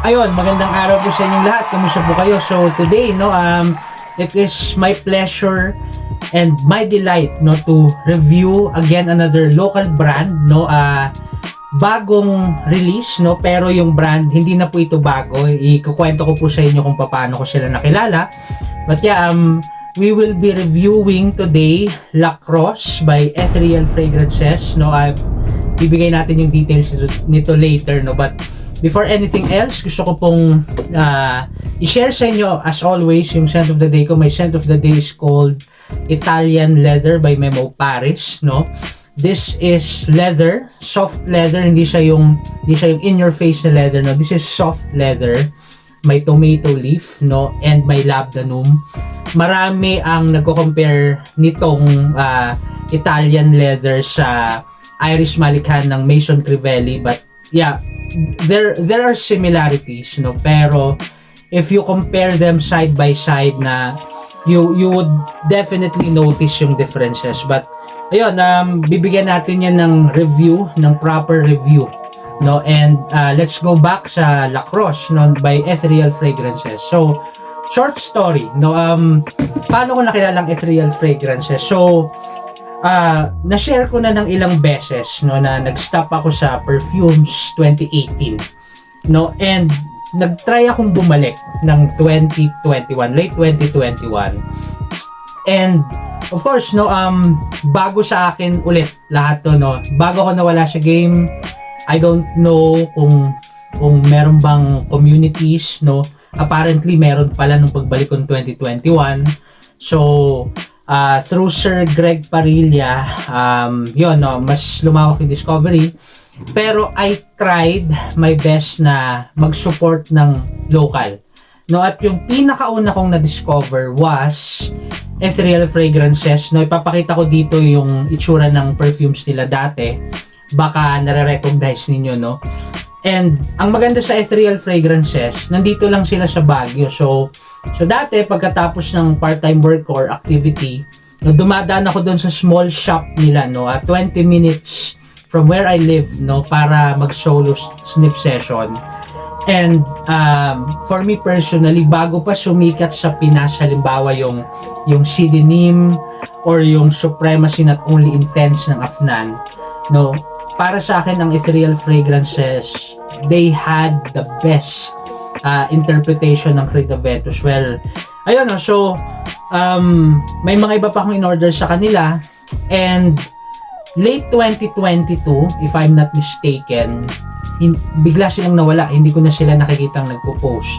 Ayun, magandang araw po sa inyong lahat. Kamusta po kayo? So today, it is my pleasure and my delight, to review again another local brand, bagong release, pero yung brand hindi na po ito bago. Ikukwento ko po sa inyo kung paano ko sila nakilala. But yeah, we will be reviewing today La Crosse by Ethereal Fragrances. Bibigay natin yung details nito later, but before anything else, gusto ko pong i-share sa inyo, as always, yung scent of the day ko. My scent of the day is called Italian Leather by Memo Paris, This is leather, soft leather, hindi siya yung in your face na leather, This is soft leather. May tomato leaf, and may labdanum. Marami ang nagko-compare nitong Italian leather sa Iris Malikan ng Maison Crivelli, but yeah, there are similarities, pero if you compare them side by side, you would definitely notice yung differences. But ayun, bibigyan natin yan ng review, ng proper review, and let's go back sa La Crosse, by Ethereal Fragrances. So short story, paano ko nakilalang Ethereal Fragrances? So na-share ko na ng ilang beses, na nag-stop ako sa Perfumes 2018, and nag-try akong bumalik ng 2021, late 2021. And of course, bago sa akin ulit lahat to, bago ako nawala sa game. I don't know kung meron bang communities, apparently meron pala nung pagbalik ko 2021. So through Sir Greg Parilla, mas lumawak yung discovery. Pero I tried my best na mag-support ng local. At yung pinakauna kong na-discover was Ethereal Fragrances. Ipapakita ko dito yung itsura ng perfumes nila dati. Baka nare-recognize ninyo, And ang maganda sa Ethereal Fragrances, nandito lang sila sa Baguio. So dati, pagkatapos ng part-time work or activity, dumadaan ako doon sa small shop nila, at 20 minutes from where I live, para mag-solo sniff session. And for me personally, bago pa sumikat sa Pinas, halimbawa yung CD Neem or yung Supremacy Not Only Intense ng Afnan, para sa akin, ang Ethereal Fragrances, they had the best interpretation ng Creed of Ventus. Well, ayun, so may mga iba pa akong in-order sa kanila, and late 2022, if I'm not mistaken, bigla silang nawala. Hindi ko na sila nakikitang nagpo-post,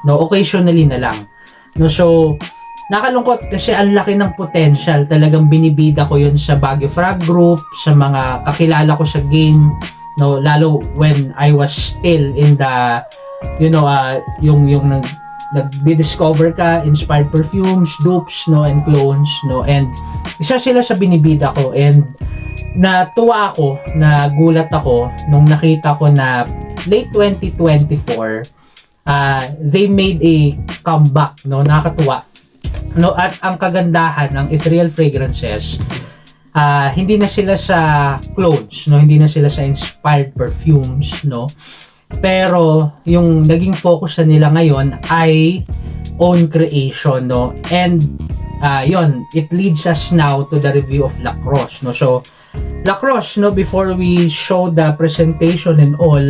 occasionally na lang, so nakalungkot kasi ang laki ng potential. Talagang binibida ko yun sa Baguio Frag Group, sa mga kakilala ko sa game, lalo when I was still in the yung nag-discover ka, inspired perfumes, dupes, and clones, and isa sila sa binibida ko. And natuwa ako, nagulat ako nung nakita ko na late 2024 they made a comeback, nakakatuwa. At ang kagandahan ng Ethereal Fragrances, hindi na sila sa clones, hindi na sila sa inspired perfumes, pero yung naging focus na nila ngayon ay own creation, and it leads us now to the review of La Crosse, So La Crosse, before we show the presentation and all,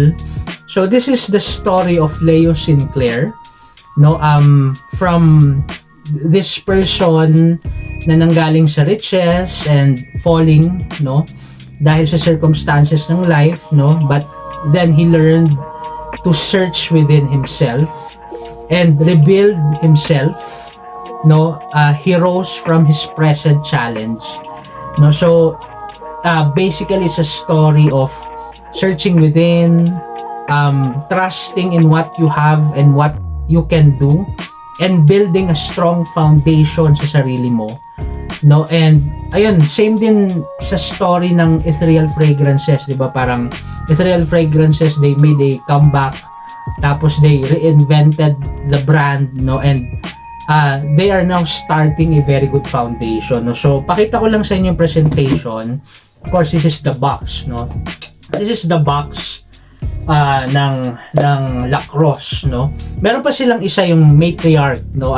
so this is the story of Leo Sinclair, from this person na nanggaling sa riches and falling, dahil sa circumstances ng life, but then he learned to search within himself and rebuild himself, he rose from his present challenge, so basically it's a story of searching within, trusting in what you have and what you can do, and building a strong foundation sa sarili mo, and ayun, same din sa story ng Ethereal Fragrances, di ba? Parang Ethereal Fragrances, they made a comeback, tapos they reinvented the brand, and they are now starting a very good foundation, So pakita ko lang sa inyo yung presentation. Of course, this is the box, This is the box. ng Lacrosse, no. Meron pa silang isa, yung Matriarch, no.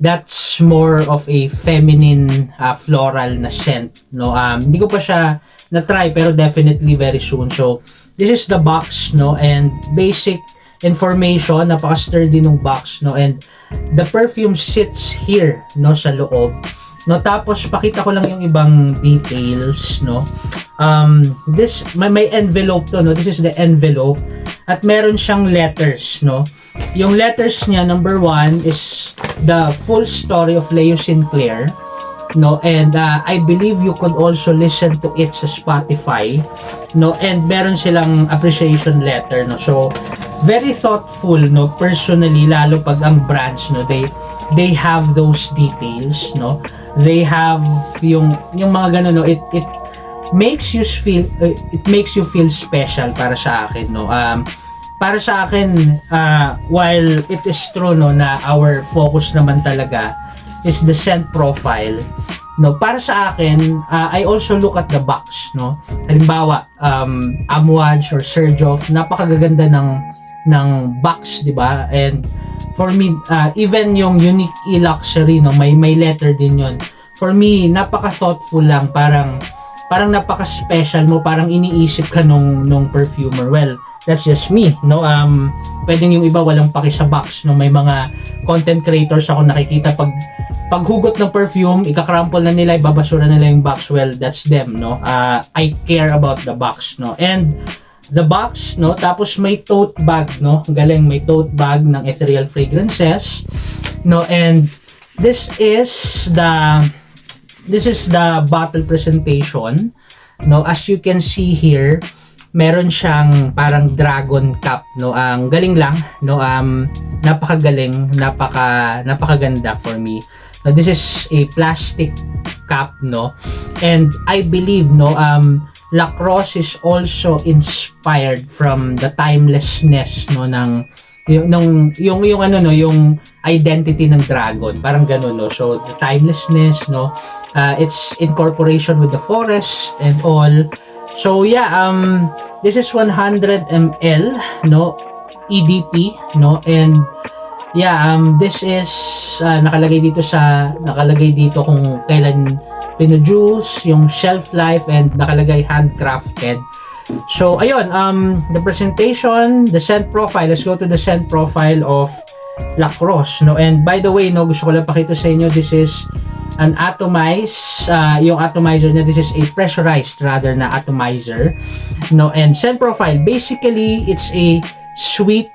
That's more of a feminine floral na scent, no. Hindi ko pa siya na-try, pero definitely very soon. So this is the box, no, and basic information, napaka-sturdy ng box, no, and the perfume sits here, no, sa loob, no. Tapos pakita ko lang yung ibang details, no. This may envelope to, no. This is the envelope, at meron siyang letters, no. Yung letters niya, number 1 is the full story of Leo Sinclair, no, and I believe you could also listen to it sa Spotify, no, and meron silang appreciation letter, no. So very thoughtful, no, personally, lalo pag ang brands, no, they have those details, no. They have yung mga ganun, no. It makes you feel special para sa akin, no. Para sa akin, while it is true, no, na our focus naman talaga is the scent profile, no, para sa akin, I also look at the box, no. Halimbawa, Amouage or Serjoff, napakaganda ng box, di ba? And for me, even yung Unique E-Luxury, no, may letter din yun. For me, napaka-thoughtful lang, parang napaka-special mo, parang iniisip ka nung perfumer. Well, that's just me, no. Pwedeng yung iba walang paki sa box, no. May mga content creators ako nakikita, paghugot ng perfume, ika-crumple na nila, ibabasura nila yung box. Well, that's them, no. I care about the box, no. And the box, no, tapos may tote bag, no. Galing, may tote bag ng Ethereal Fragrances, no. And this is the bottle presentation, no. As you can see here, meron siyang parang dragon cap, no. Ang galing lang, no. Napakagaling, napakaganda for me. Now, this is a plastic cap, no. And I believe, no, Lacrosse is also inspired from the timelessness, no, ng yung ano, no, yung identity ng dragon, parang gano'n, no. So the timelessness, no, it's incorporation with the forest and all. So yeah, this is 100 ml, no, EDP, no. And yeah, this is nakalagay dito kung kailan pinujuice, yung shelf life, and nakalagay handcrafted. So ayun, the presentation, the scent profile. Let's go to the scent profile of Lacrosse, no. And by the way, no, gusto ko lang pakita sa inyo, this is an atomized, yung atomizer niya, this is a pressurized rather na atomizer, no. And scent profile, basically it's a sweet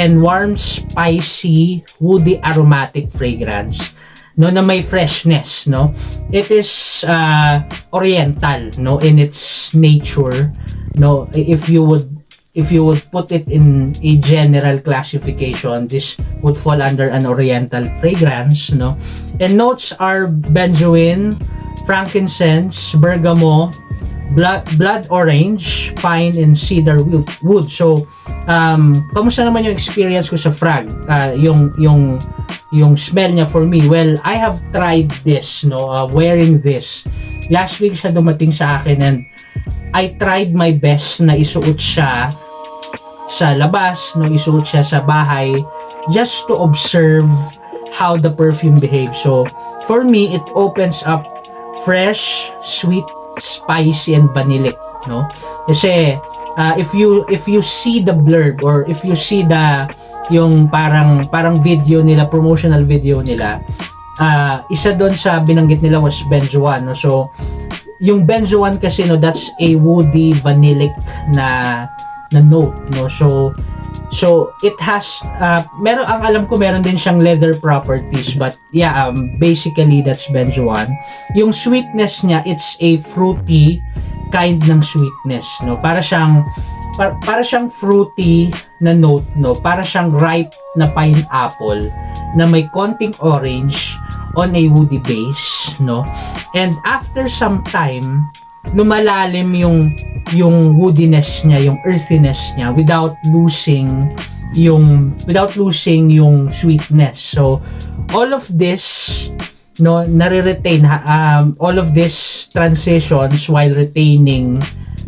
and warm, spicy, woody, aromatic fragrance, no, na may freshness, no. It is oriental, no, in its nature, no. If you would put it in a general classification, this would fall under an oriental fragrance, no. And notes are benzoin, frankincense, bergamot, blood orange, pine, and cedar wood. So kamusta naman yung experience ko sa frag? Yung smell niya for me, well, I have tried this, no, wearing this. Last week siya dumating sa akin, and I tried my best na isuot siya sa labas, no, isuot siya sa bahay, just to observe how the perfume behaves. So for me, it opens up fresh, sweet, spicy, and vanillic, no. Kasi if you see the blurb, or if you see yung parang video nila, promotional video nila, isa doon sa binanggit nila was benzoin, no. So yung benzoin kasi, no, that's a woody, vanillic na note, no. So it has meron, ang alam ko, meron din siyang leather properties, but yeah, basically that's benzoin. Yung sweetness niya, it's a fruity kind ng sweetness, no. Para siyang fruity na note, no. Para siyang ripe na pineapple na may konting orange on a woody base, no. And after some time, lumalalim yung woodiness niya, yung earthiness niya, without losing yung sweetness. So all of this, no, nare-retain, all of this transitions while retaining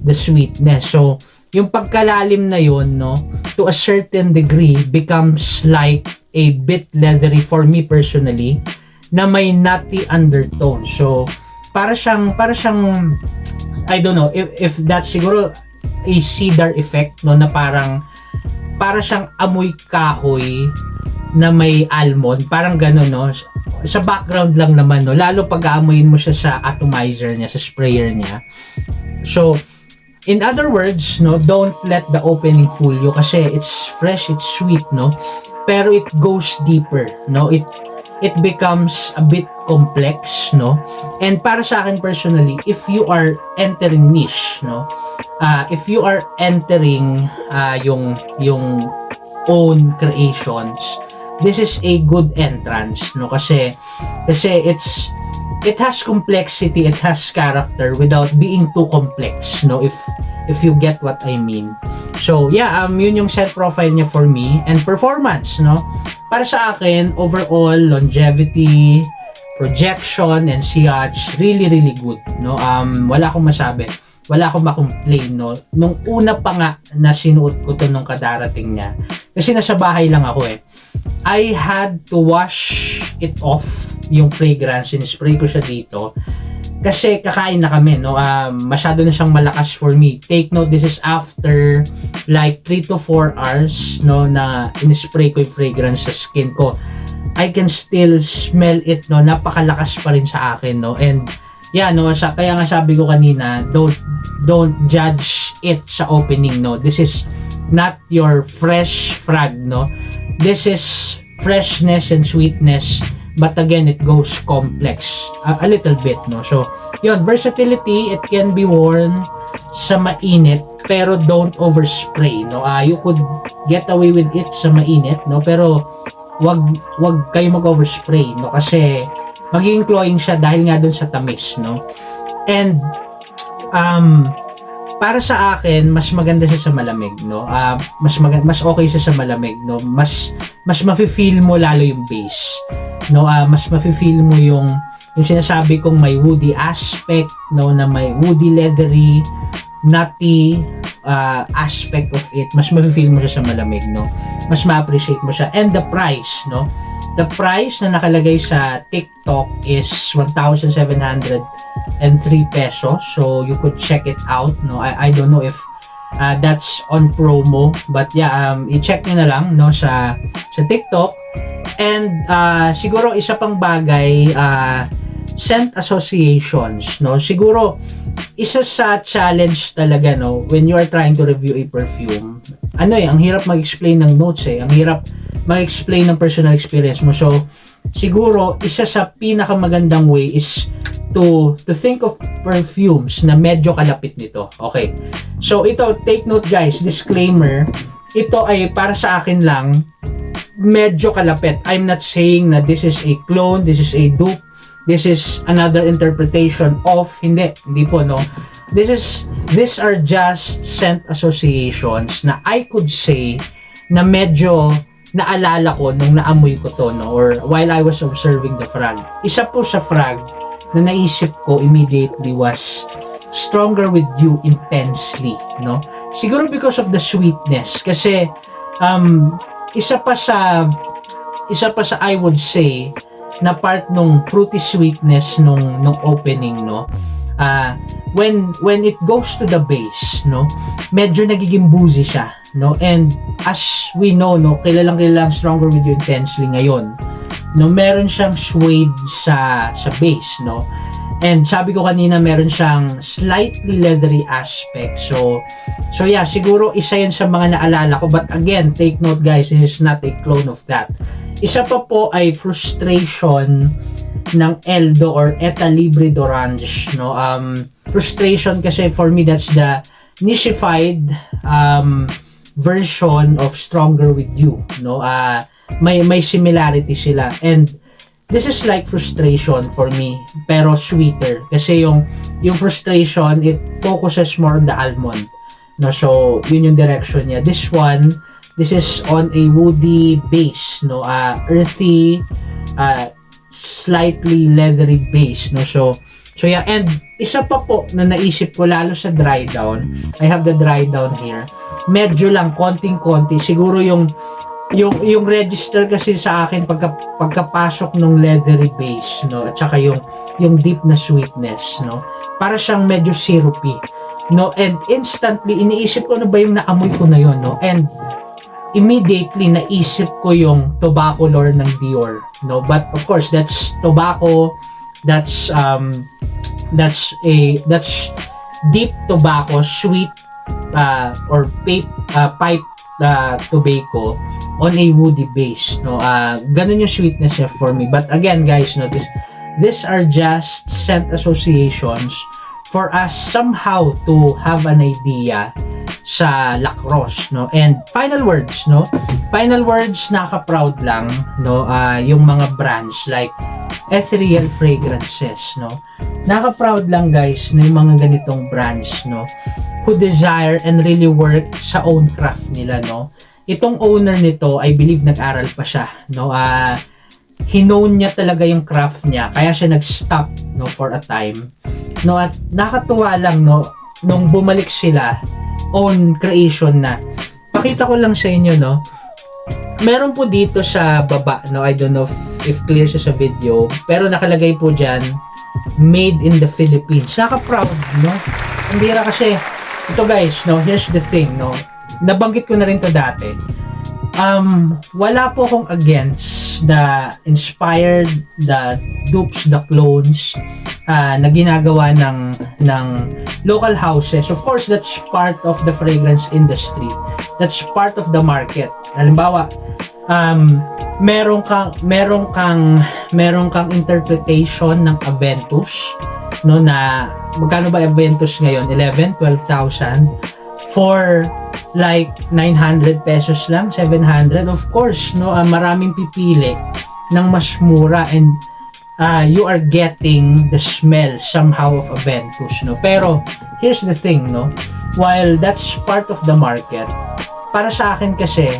the sweetness. So yung pagkalalim na yun, no, to a certain degree becomes like a bit leathery for me personally, na may nutty undertone. So para siyang I don't know if that's siguro a cedar effect, no, na para siyang amoy kahoy na may almond, parang gano'n, no, sa background lang naman, no, lalo pag aamuyin mo siya sa atomizer niya, sa sprayer niya. So in other words, no, don't let the opening fool you kasi it's fresh, it's sweet, no, pero it goes deeper, no, it becomes a bit complex, no, and para sa akin personally, if you are entering niche, no, if you are entering yung own creations, this is a good entrance, no, kasi it has complexity, it has character without being too complex, no, if you get what I mean. So yeah, yun yung set profile niya for me. And performance, no, para sa akin, overall longevity, projection, and sillage, really good, no. Wala akong masabi, wala akong ma-complain, no. Nung una pa nga na sinuot ko to nung kadarating niya, kasi nasa bahay lang ako I had to wash it off, yung fragrance, in-spray ko siya dito kasi kakain na kami, no. Masyado na siyang malakas for me. Take note, this is after like 3 to 4 hours, no, na in-spray ko yung fragrance sa skin ko. I can still smell it, no. Napakalakas pa rin sa akin, no. And yeah, no, kaya nga sabi ko kanina, don't judge it sa opening, no. This is not your fresh frag, no. This is freshness and sweetness, but again, it goes complex a little bit, no. So yun, versatility, it can be worn sa mainit pero don't overspray, no. You could get away with it sa mainit, no, pero wag kayo mag-overspray, no, kasi magiging cloying siya dahil nga dun sa tamis, no. And para sa akin, mas maganda siya sa malamig, no. Mas okay siya sa malamig, no. Mas mafe-feel mo lalo yung base, no. Mas mafe-feel mo yung sinasabi kong may woody aspect, no, na may woody, leathery, nutty aspect of it. Mas mafe-feel mo siya sa malamig, no. Mas ma-appreciate mo siya. And the price, no. The price na nakalagay sa TikTok is 1,703 pesos. So you could check it out, no. I don't know if that's on promo, but yeah, i-check nyo na lang, no, sa TikTok. And siguro isa pang bagay, scent associations, no. Siguro isa sa challenge talaga, no, when you are trying to review a perfume, ang hirap mag-explain ng notes, ang hirap mag-explain ng personal experience mo. So siguro isa sa pinakamagandang way is to think of perfumes na medyo kalapit nito. Okay, so ito, take note guys, disclaimer, ito ay para sa akin lang, medyo kalapit. I'm not saying na this is a clone, this is a dupe, this is another interpretation of, hindi po, no. These are just scent associations na I could say na medyo naalala ko nung naamoy ko to, no, or while I was observing the frag. Isa po sa frag na naisip ko immediately was Stronger With You Intensely, no. Siguro because of the sweetness, kasi isa pa sa I would say na part nung fruity sweetness nung opening, no. When it goes to the base, no, medyo nagiging boozy siya, no. And as we know, no, kilalang Stronger With You Intensely ngayon, no, meron siyang suede sa base, no. And sabi ko kanina, meron siyang slightly leathery aspect. So yeah, siguro isa yun sa mga naalala ko. But again, take note guys, this is not a clone of that. Isa pa po ay Frustration ng Eldo or Eta Libre d'Orange, no. Frustration kasi for me, that's the nichified version of Stronger With You, no. May similarity sila, and this is like Frustration for me, pero sweeter. Kasi yung Frustration, it focuses more on the almond, no. So yun yung direction niya. This is on a woody base, no. Earthy, slightly leathery base, no. So yeah, and isa pa po na naisip ko lalo sa dry down, I have the dry down here. Medyo lang konting-konti, siguro yung register kasi sa akin pagkapasok ng leathery base, no, at saka yung deep na sweetness, no, para siyang medyo syrupy, no, and instantly iniisip ko ano ba yung naamoy ko na yon, no, and immediately naisip ko yung tobacco lore ng Dior, no, but of course that's tobacco, that's deep tobacco, sweet or pipe tobacco on a woody base, no, ganun yung sweetness niya for me. But again guys, no, these are just scent associations for us somehow to have an idea sa Lacrosse, no. And final words, nakaka-proud lang, no, yung mga brands like Ethereal Fragrances, no, nakaka-proud lang guys na yung mga ganitong brands, no, who desire and really work sa own craft nila, no. Itong owner nito, I believe nag-aral pa siya, no, hinone niya talaga yung craft niya, kaya siya nag-stop, no, for a time, no, at nakatuwa lang, no, nung bumalik sila, own creation na. Pakita ko lang sa inyo, no, meron po dito sa baba, no, I don't know if clear siya sa video, pero nakalagay po dyan, made in the Philippines. Nakaka-proud, no, ang bira kasi, ito guys, no, here's the thing, no, nabanggit ko na rin to dati. Wala po akong against the inspired, the dupes, the clones na ginagawa ng local houses. Of course, that's part of the fragrance industry. That's part of the market. Halimbawa, meron kang interpretation ng Aventus, no, na magkano ba Aventus ngayon? 11,000, 12,000 for like 900 pesos lang, 700. Of course, no, maraming pipili ng mas mura, and you are getting the smell somehow of Aventus, no. Pero here's the thing, no, while that's part of the market, para sa akin kasi,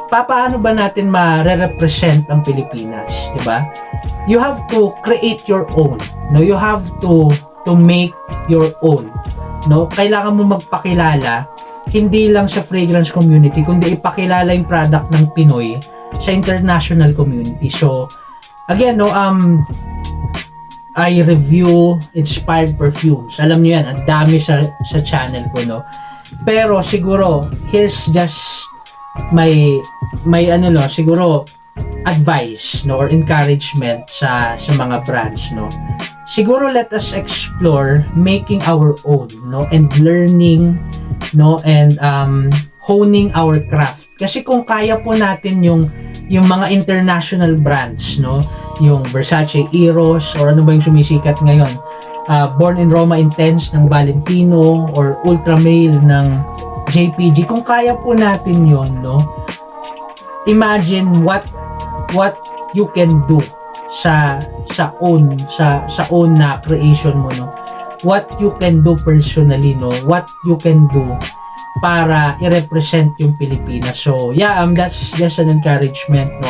paano ba natin ma-represent ang Pilipinas, 'di ba? You have to create your own, no, you have to make your own, no. Kailangan mo magpakilala hindi lang sa fragrance community, kundi ipakilala yung product ng Pinoy sa international community. So again, no, I review inspired perfumes. Alam niyo yan, ang dami sa channel ko, no. Pero siguro here's just may siguro advice, no, or encouragement sa mga brands, no. Siguro let us explore making our own, no, and learning, no, and honing our craft. Kasi kung kaya po natin yung mga international brands, no, yung Versace Eros, or ano ba yung sumisikat ngayon, Born in Roma Intense ng Valentino, or Ultra Male ng JPG, kung kaya po natin yon, no, imagine what you can do sa own na creation mo, no, what you can do personally, no, what you can do para i-represent yung Pilipinas. So yeah, that's just an encouragement, no,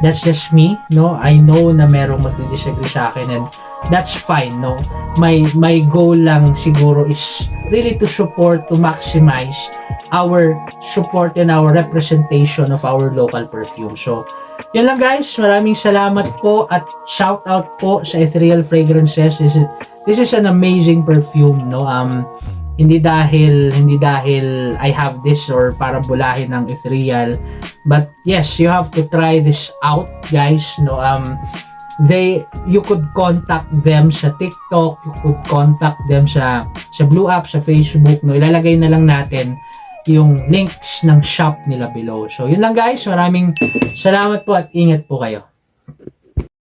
that's just me, no. I know na merong magdi-disagree sa akin, and that's fine, no. My goal lang siguro is really to support, to maximize our support and our representation of our local perfume. So yun lang guys, maraming salamat po, at shout out po sa Ethereal Fragrances. This is an amazing perfume, no. Hindi dahil I have this or para bulahin ng Ethereal, but yes, you have to try this out guys, no. You could contact them sa TikTok, you could contact them sa Blue App, sa Facebook, no. Ilalagay na lang natin yung links ng shop nila below. So yun lang guys, maraming salamat po at ingat po kayo.